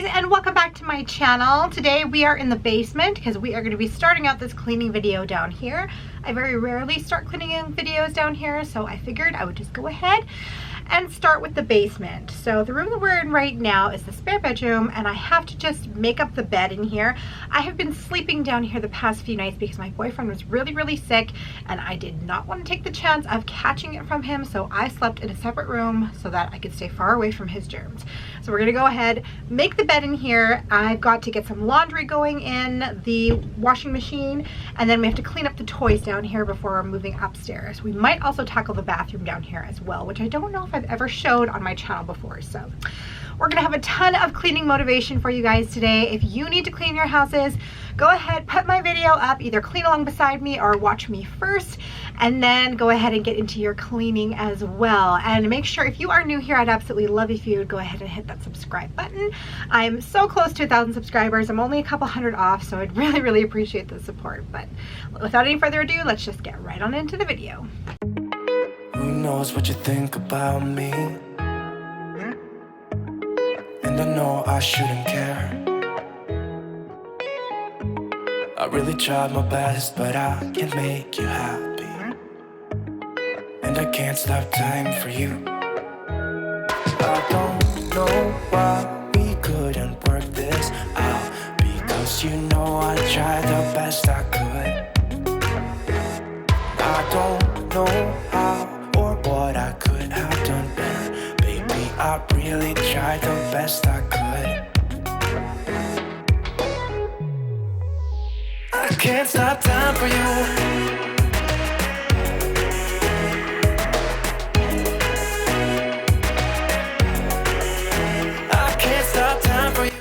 guys, and welcome back to my channel. Today we are in the basement because we are going to be starting out this cleaning video down here. I very rarely start cleaning videos down here, so I figured I would just go ahead and start with the basement. So the room that we're in right now is the spare bedroom, and I have to just make up the bed in here. I have been sleeping down here the past few nights because my boyfriend was really sick, and I did not want to take the chance of catching it from him, so I slept in a separate room so that I could stay far away from his germs. So we're gonna go ahead, make the bed in here. I've got to get some laundry going in the washing machine, and then we have to clean up the toys down here before we're moving upstairs. We might also tackle the bathroom down here as well, which I don't know if I've ever showed on my channel before. So we're gonna have a ton of cleaning motivation for you guys today. If you need to clean your houses, go ahead, put my video up, either clean along beside me or watch me first, and then go ahead and get into your cleaning as well. And make sure, if you are new here, I'd absolutely love if you would go ahead and hit that subscribe button. I'm so close to 1,000 subscribers. I'm only a couple hundred off, so I'd really appreciate the support. But without any further ado, let's just get right on into the video. Who knows what you think about me? And I know I shouldn't care. I really tried my best, but I can't make you happy. And I can't stop time for you. I don't know why we couldn't work this out, because you know I tried the best I could. I don't know how or what I could have done better. Baby, I really tried the best I could. I can't stop time for you. I can't stop time for you.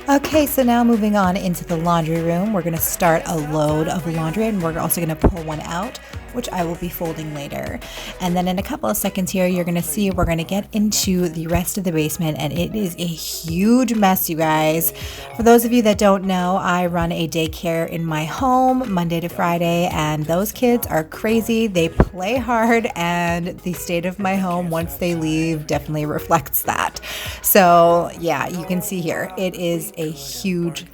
Okay, so now moving on into the laundry room, we're going to start a load of laundry, and we're also going to pull one out, which I will be folding later. And then in a couple of seconds here, you're going to see we're going to get into the rest of the basement, and it is a huge mess, you guys. For those of you that don't know, I run a daycare in my home Monday to Friday, and those kids are crazy. They play hard, and the state of my home once they leave definitely reflects that. So yeah, you can see here, it is a huge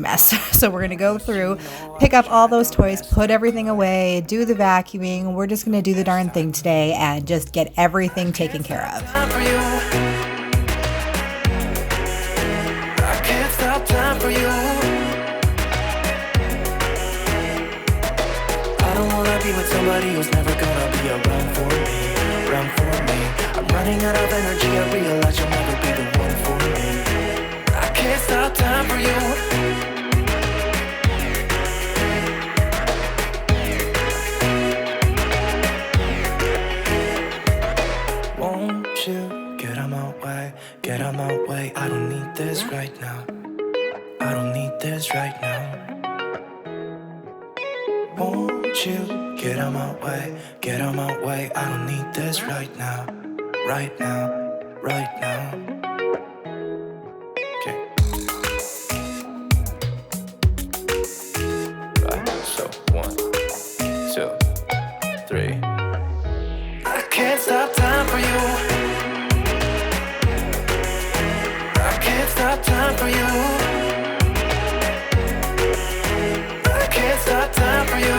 mess. So we're going to go through, pick up all those toys, put everything away, do the vacuuming. We're just going to do the darn thing today and just get everything taken care of. I can't stop time for you. I don't wanna be with somebody who's never gonna be around for me. I'm running out of energy, I realize you'll never be the one for me. I can't stop time for you. Won't you get out my way, I don't need this right now. I don't need this right now. Won't you get out my way, I don't need this right now. Right now. Okay. Right, so 1, 2, 3. I can't stop time for you. I can't stop time for you. I can't stop time for you.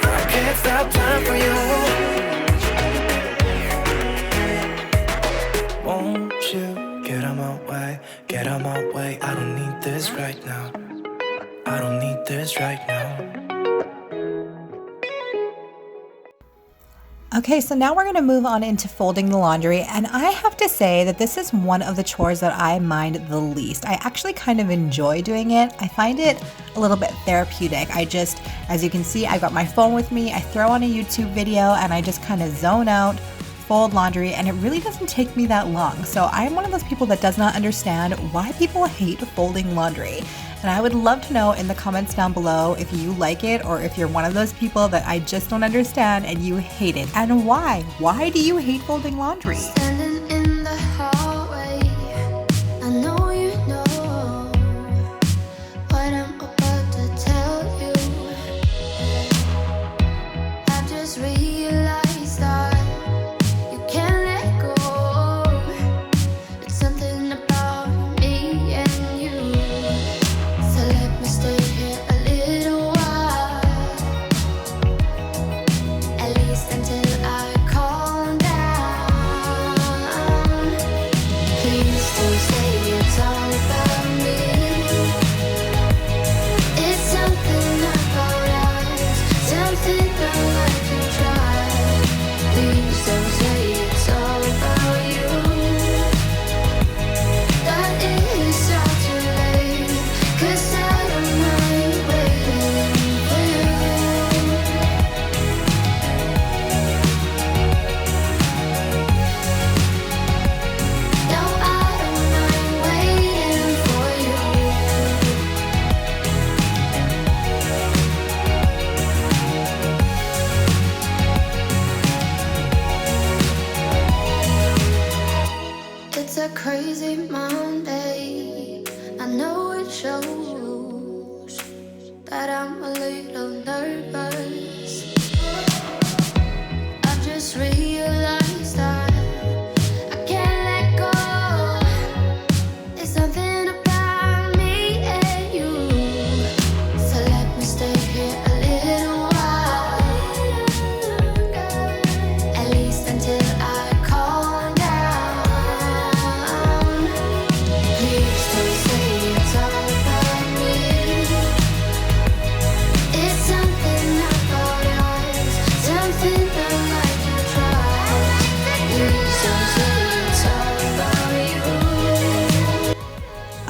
I can't stop time for you. Won't you get out my way, I don't need this right now. I don't need this right now. Okay, so now we're going to move on into folding the laundry, and I have to say that this is one of the chores that I mind the least. I actually kind of enjoy doing it. I find it a little bit therapeutic. As you can see, I've got my phone with me, I throw on a YouTube video, and I just kind of zone out, fold laundry, and it really doesn't take me that long. So I'm one of those people that does not understand why people hate folding laundry. And I would love to know in the comments down below if you like it, or if you're one of those people that I just don't understand and you hate it. And why? Why do you hate folding laundry? Standing in the hallway, I know you know what I'm about to tell you. I've just realized that you can't let go.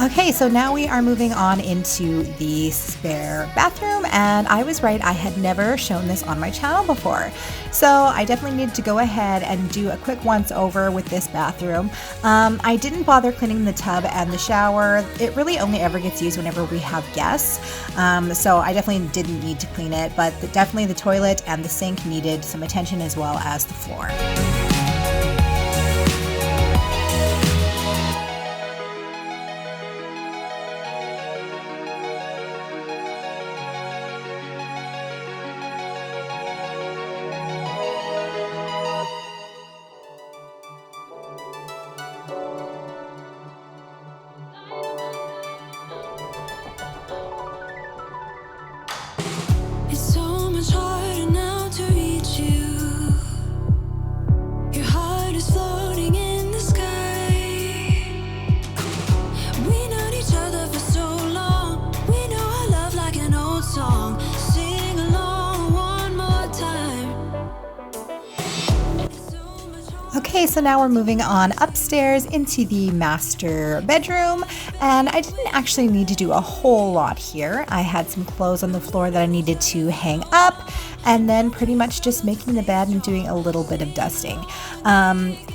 Okay, so now we are moving on into the spare bathroom, and I was right, I had never shown this on my channel before. So I definitely needed to go ahead and do a quick once over with this bathroom. I didn't bother cleaning the tub and the shower. It really only ever gets used whenever we have guests. So I definitely didn't need to clean it, but definitely the toilet and the sink needed some attention as well as the floor. It's so much harder now to reach you. Your heart is floating in the sky. We known each other for so long. We know our love like an old song. Sing along one more time. It's so much harder. Okay, so now we're moving on upstairs into the master bedroom, and I didn't actually need to do a whole lot here. I had some clothes on the floor that I needed to hang up, and then pretty much just making the bed and doing a little bit of dusting.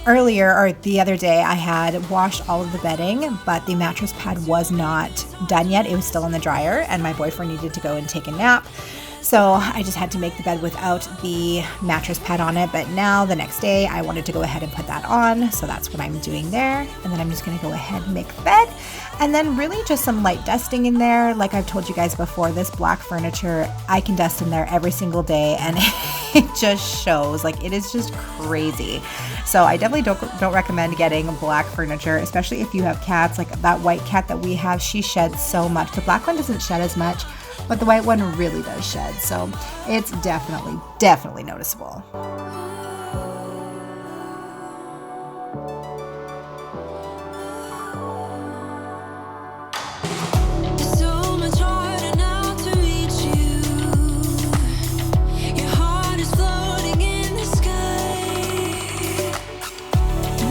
Earlier, or the other day, I had washed all of the bedding, but the mattress pad was not done yet. It was still in the dryer, and my boyfriend needed to go and take a nap. So I just had to make the bed without the mattress pad on it, but now the next day I wanted to go ahead and put that on, so that's what I'm doing there. And then I'm just going to go ahead and make the bed, and then really just some light dusting in there. Like I've told you guys before, this black furniture, I can dust in there every single day, and it just shows. Like, it is just crazy. So I definitely don't recommend getting black furniture, especially if you have cats. Like that white cat that we have, she sheds so much. The black one doesn't shed as much, but the white one really does shed, so it's definitely noticeable. It's so much harder now to reach you. Your heart is floating in the sky.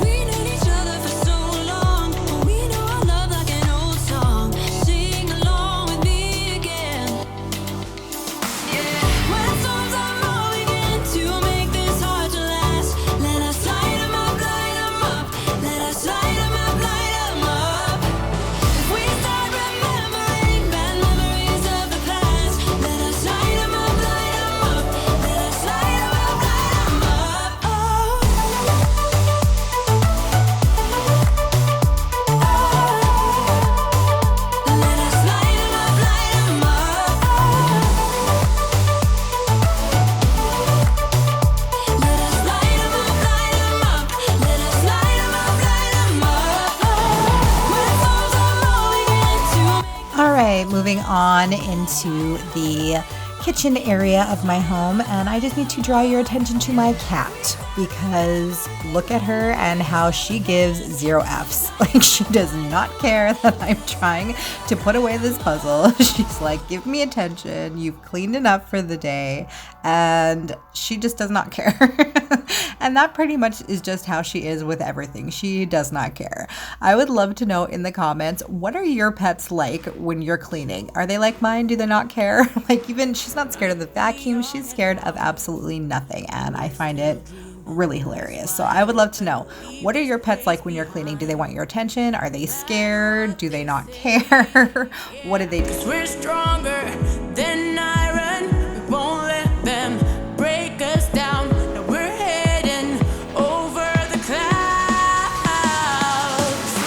We known each other for so long. We know our love like an old song. Sing along with me again. When storms are rolling in to make this hard to last, let us light 'em up, light 'em up. Let us light 'em up, light 'em up. If we start remembering bad memories of the past, let us light 'em up, light 'em up. Let us light 'em up, light 'em up. Oh. Let us light 'em up, light 'em up. Let us light 'em up, light 'em up. Let us light 'em up, light 'em up. When storms are rolling into. All right, moving on into the kitchen area of my home, and I just need to draw your attention to my cat, because look at her and how she gives 0 Fs. Like, she does not care that I'm trying to put away this puzzle. She's like, give me attention, you've cleaned enough for the day, and she just does not care. And that pretty much is just how she is with everything. She does not care. I would love to know in the comments, what are your pets like when you're cleaning? Are they like mine? Do they not care? Like, even she's not scared of the vacuum. She's scared of absolutely nothing. And I find it really hilarious. So I would love to know, what are your pets like when you're cleaning? Do they want your attention? Are they scared? Do they not care? What do they do? We're stronger than iron. We won't let them break us down. Now we're heading over the clouds.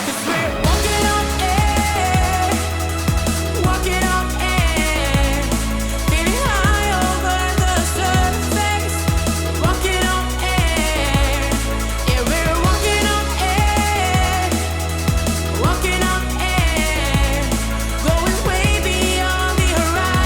'Cause we're walking on air, walking on air, getting high over the surface. Walking on air, yeah, we're walking on air, walking on air, going way beyond the horizon.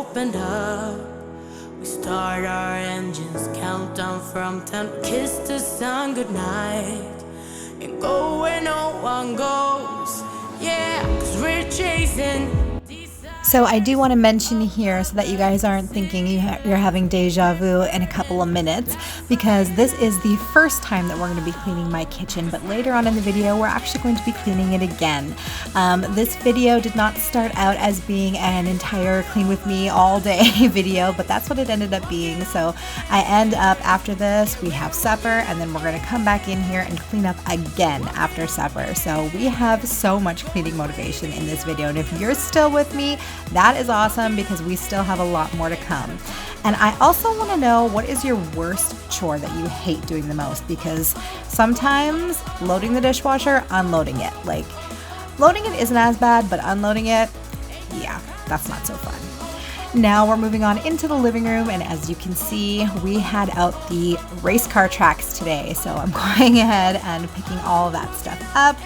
opened up. We start our engines, count down from 10, kiss the sun goodnight, and go where no one goes. Yeah, 'cause we're chasing. So I do want to mention here, so that you guys aren't thinking you're having deja vu in a couple of minutes, because this is the first time that we're going to be cleaning my kitchen, but later on in the video we're actually going to be cleaning it again. This video did not start out as being an entire clean with me all day video, but that's what it ended up being. So I end up, after this we have supper, and then we're going to come back in here and clean up again after supper. So we have so much cleaning motivation in this video, and if you're still with me, that is awesome, because we still have a lot more to come. And I also want to know, what is your worst chore that you hate doing the most? Because sometimes loading the dishwasher, unloading it, like loading it isn't as bad, but unloading it, yeah, that's not so fun. Now we're moving on into the living room, and as you can see, we had out the race car tracks today. So I'm going ahead and picking all of that stuff up,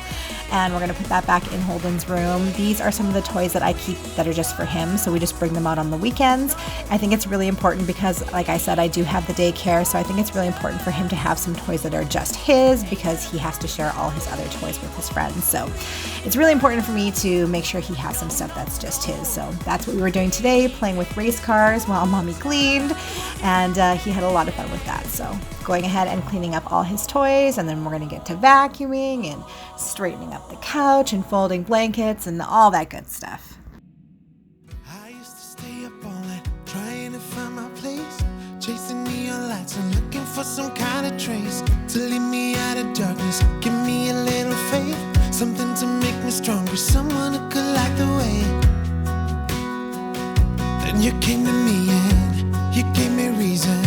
and we're going to put that back in Holden's room. These are some of the toys that I keep that are just for him, so we just bring them out on the weekends. I think it's really important because, like I said, I do have the daycare, so I think it's really important for him to have some toys that are just his, because he has to share all his other toys with his friends. So it's really important for me to make sure he has some stuff that's just his. So that's what we were doing today, playing with race cars while mommy cleaned, and he had a lot of fun with that. So going ahead and cleaning up all his toys, and then we're going to get to vacuuming and straightening up the couch and folding blankets and all that good stuff. I used to stay up all night trying to find my place, chasing neon lights and looking for some kind of trace to lead me out of darkness. Give me a little faith, something to make me stronger, someone who could light the way. Then you came to me and you gave me reason.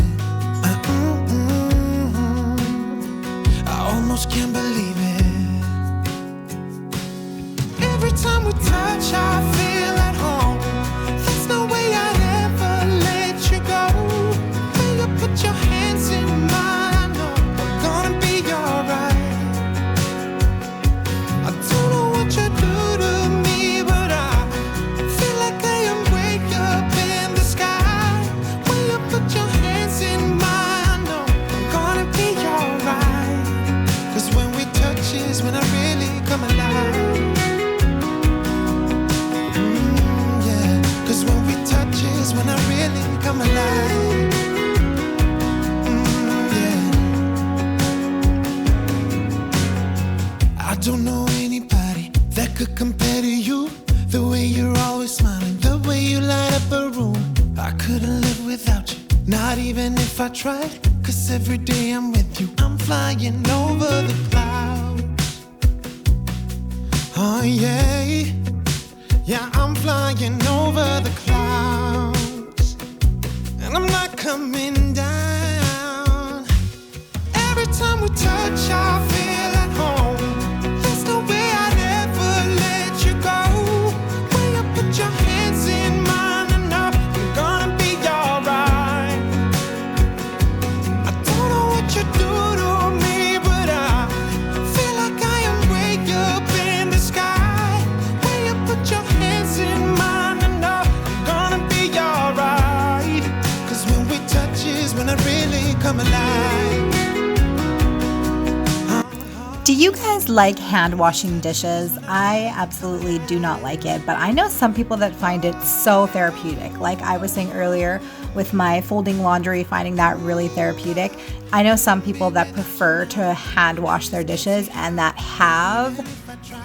I almost can't believe it. Every time we touch, I feel at home. There's no way I'd ever let you go. When you put your hands in mine, I know we're gonna be alright. I don't know what you do to me, but I feel like I am way up in the sky. When you put your hands in mine, I know we're gonna be alright. 'Cause when we touch is when I really come alive. When I really come alive. I don't know anybody that could compare to you. The way you're always smiling, the way you light up a room. I couldn't live without you, not even if I tried. 'Cause every day I'm with you, I'm flying over the clouds. Oh yeah, yeah, I'm flying over the clouds. And I'm not coming down. Every time we touch, I feel at home. There's no way I'd ever let you go. When you put your hands in mine, I know I'm gonna be alright. I don't know what you do to me, but I feel like I am way up in the sky. When you put your hands in mine, I know I'm gonna be alright. When I really come alive. Do you guys like hand washing dishes? I absolutely do not like it, but I know some people that find it so therapeutic. Like I was saying earlier with my folding laundry, finding that really therapeutic. I know some people that prefer to hand wash their dishes and that have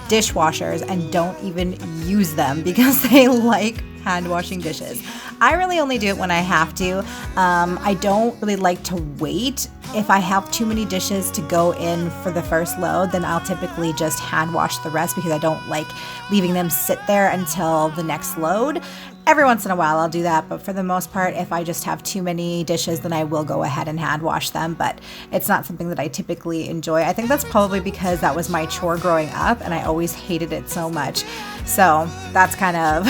dishwashers and don't even use them because they like hand washing dishes. I really only do it when I have to. I don't really like to wait. If I have too many dishes to go in for the first load, then I'll typically just hand wash the rest because I don't like leaving them sit there until the next load. Every once in a while I'll do that, but for the most part, if I just have too many dishes, then I will go ahead and hand wash them, but it's not something that I typically enjoy. I think that's probably because that was my chore growing up and I always hated it so much. So that's kind of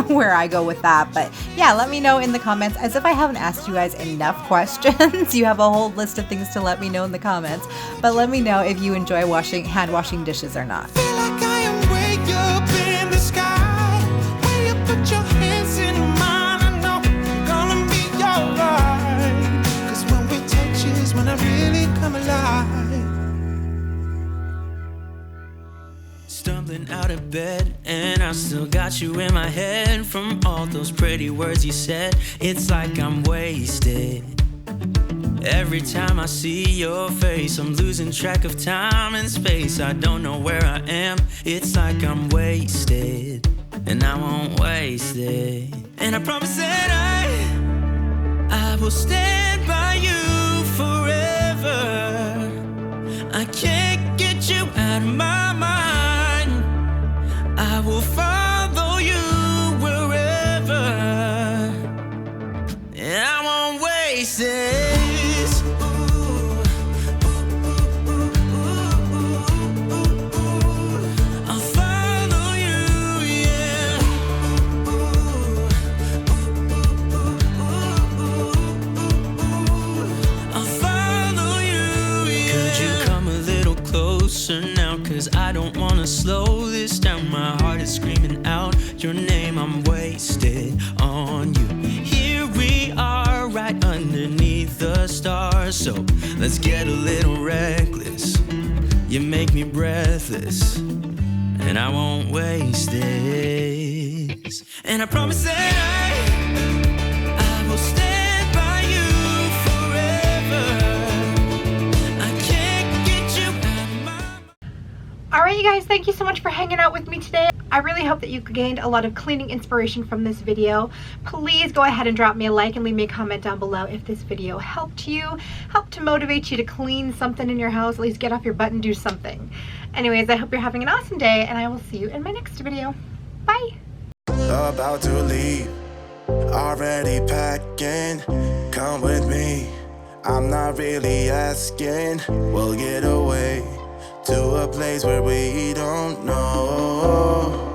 where I go with that. But yeah, let me know in the comments, as if I haven't asked you guys enough questions. You have a whole list of things to let me know in the comments, but let me know if you enjoy hand washing dishes or not. Feel like I am way up in the sky. When you put your hands in mine, I know to bed, and I still got you in my head from all those pretty words you said. It's like I'm wasted. Every time I see your face, I'm losing track of time and space. I don't know where I am. It's like I'm wasted, and I won't waste it. And I promise that I will stand by you forever. I can't get you out of my mind. I will follow you wherever, and I won't waste it. Now, cause I don't wanna slow this down. My heart is screaming out your name. I'm wasted on you. Here we are, right underneath the stars. So let's get a little reckless. You make me breathless, and I won't waste this. And I promise that I will stand by you forever. Alright you guys, thank you so much for hanging out with me today. I really hope that you gained a lot of cleaning inspiration from this video. Please go ahead and drop me a like and leave me a comment down below if this video helped to motivate you to clean something in your house, at least get off your butt and do something. Anyways, I hope you're having an awesome day, and I will see you in my next video. Bye! About to leave, already packing, come with me, I'm not really asking, we'll get away to a place where we don't know.